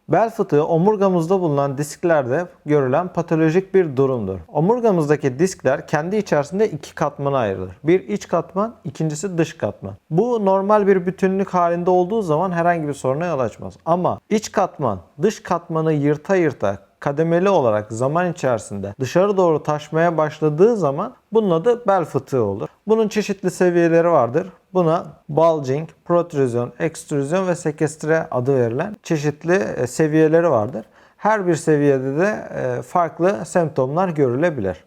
Bel fıtığı omurgamızda bulunan disklerde görülen patolojik bir durumdur. Omurgamızdaki diskler kendi içerisinde iki katmana ayrılır. Bir iç katman, ikincisi dış katman. Bu normal bir bütünlük halinde olduğu zaman herhangi bir soruna yol açmaz. Ama iç katman, dış katmanı yırta yırta kademeli olarak zaman içerisinde dışarı doğru taşmaya başladığı zaman bunun adı bel fıtığı olur. Bunun çeşitli seviyeleri vardır. Buna bulging, protrüzyon, ekstrüzyon ve sekestre adı verilen çeşitli seviyeleri vardır. Her bir seviyede de farklı semptomlar görülebilir.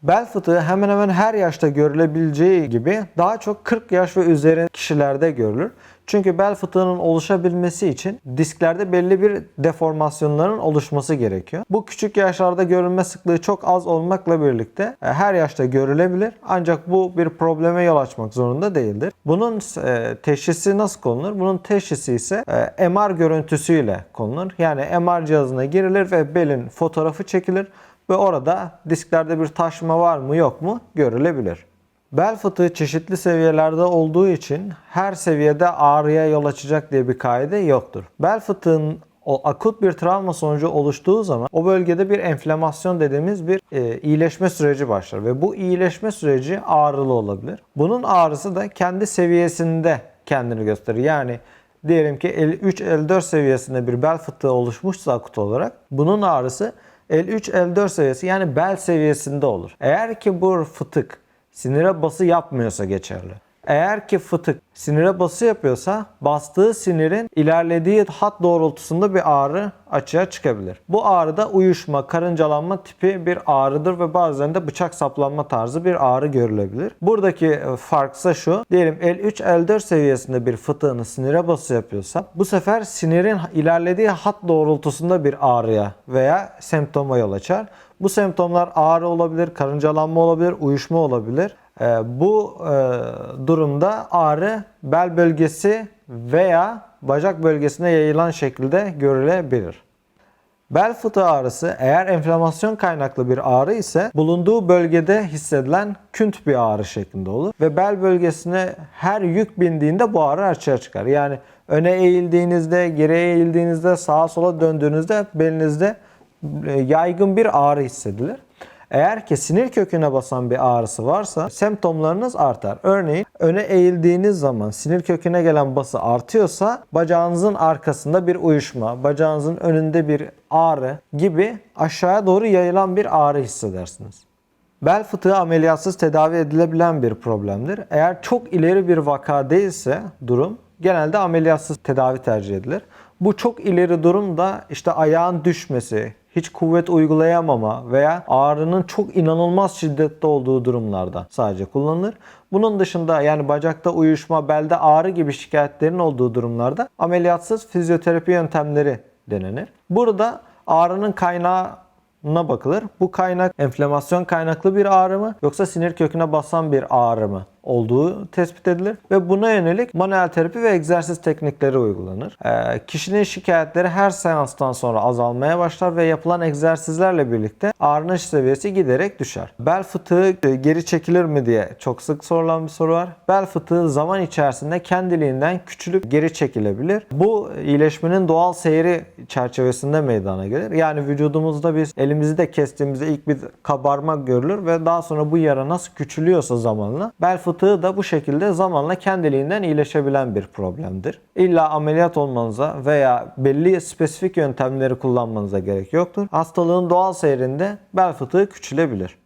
Bel fıtığı hemen hemen her yaşta görülebileceği gibi daha çok 40 yaş ve üzeri kişilerde görülür. Çünkü bel fıtığının oluşabilmesi için disklerde belli bir deformasyonların oluşması gerekiyor. Bu küçük yaşlarda görülme sıklığı çok az olmakla birlikte her yaşta görülebilir. Ancak bu bir probleme yol açmak zorunda değildir. Bunun teşhisi nasıl konulur? Bunun teşhisi ise MR görüntüsüyle konulur. Yani MR cihazına girilir ve belin fotoğrafı çekilir ve orada disklerde bir taşma var mı yok mu görülebilir. Bel fıtığı çeşitli seviyelerde olduğu için her seviyede ağrıya yol açacak diye bir kaide yoktur. Bel fıtığının akut bir travma sonucu oluştuğu zaman o bölgede bir enflamasyon dediğimiz bir iyileşme süreci başlar ve bu iyileşme süreci ağrılı olabilir. Bunun ağrısı da kendi seviyesinde kendini gösterir. Yani diyelim ki 3-54 seviyesinde bir bel fıtığı oluşmuşsa akut olarak bunun ağrısı 53-54 seviyesi yani bel seviyesinde olur. Eğer ki bu fıtık sinire bası yapmıyorsa geçerli. Eğer ki fıtık sinire bası yapıyorsa bastığı sinirin ilerlediği hat doğrultusunda bir ağrı açığa çıkabilir. Bu ağrıda uyuşma, karıncalanma tipi bir ağrıdır ve bazen de bıçak saplanma tarzı bir ağrı görülebilir. Buradaki fark ise şu. Diyelim 53-54 seviyesinde bir fıtığını sinire bası yapıyorsa bu sefer sinirin ilerlediği hat doğrultusunda bir ağrıya veya semptoma yol açar. Bu semptomlar ağrı olabilir, karıncalanma olabilir, uyuşma olabilir. Bu durumda ağrı bel bölgesi veya bacak bölgesine yayılan şekilde görülebilir. Bel fıtığı ağrısı eğer enflamasyon kaynaklı bir ağrı ise bulunduğu bölgede hissedilen künt bir ağrı şeklinde olur. Ve bel bölgesine her yük bindiğinde bu ağrı açığa çıkar. Yani öne eğildiğinizde, geriye eğildiğinizde, sağa sola döndüğünüzde belinizde yaygın bir ağrı hissedilir. Eğer ki sinir köküne basan bir ağrısı varsa semptomlarınız artar. Örneğin öne eğildiğiniz zaman sinir köküne gelen bası artıyorsa bacağınızın arkasında bir uyuşma, bacağınızın önünde bir ağrı gibi aşağıya doğru yayılan bir ağrı hissedersiniz. Bel fıtığı ameliyatsız tedavi edilebilen bir problemdir. Eğer çok ileri bir vaka değilse durum genelde ameliyatsız tedavi tercih edilir. Bu çok ileri durum da işte ayağın düşmesi, hiç kuvvet uygulayamama veya ağrının çok inanılmaz şiddetli olduğu durumlarda sadece kullanılır. Bunun dışında yani bacakta uyuşma, belde ağrı gibi şikayetlerin olduğu durumlarda ameliyatsız fizyoterapi yöntemleri denenir. Burada ağrının kaynağına bakılır. Bu kaynak enflamasyon kaynaklı bir ağrı mı yoksa sinir köküne basan bir ağrı mı olduğu tespit edilir ve buna yönelik manuel terapi ve egzersiz teknikleri uygulanır. Kişinin şikayetleri her seanstan sonra azalmaya başlar ve yapılan egzersizlerle birlikte ağrının seviyesi giderek düşer. Bel fıtığı geri çekilir mi diye çok sık sorulan bir soru var. Bel fıtığı zaman içerisinde kendiliğinden küçülüp geri çekilebilir. Bu iyileşmenin doğal seyri çerçevesinde meydana gelir. Yani vücudumuzda biz elimizi de kestiğimizde ilk bir kabarma görülür ve daha sonra bu yara nasıl küçülüyorsa zamanla bel fıtığı da bu şekilde zamanla kendiliğinden iyileşebilen bir problemdir. İlla ameliyat olmanıza veya belli spesifik yöntemleri kullanmanıza gerek yoktur. Hastalığın doğal seyrinde bel fıtığı küçülebilir.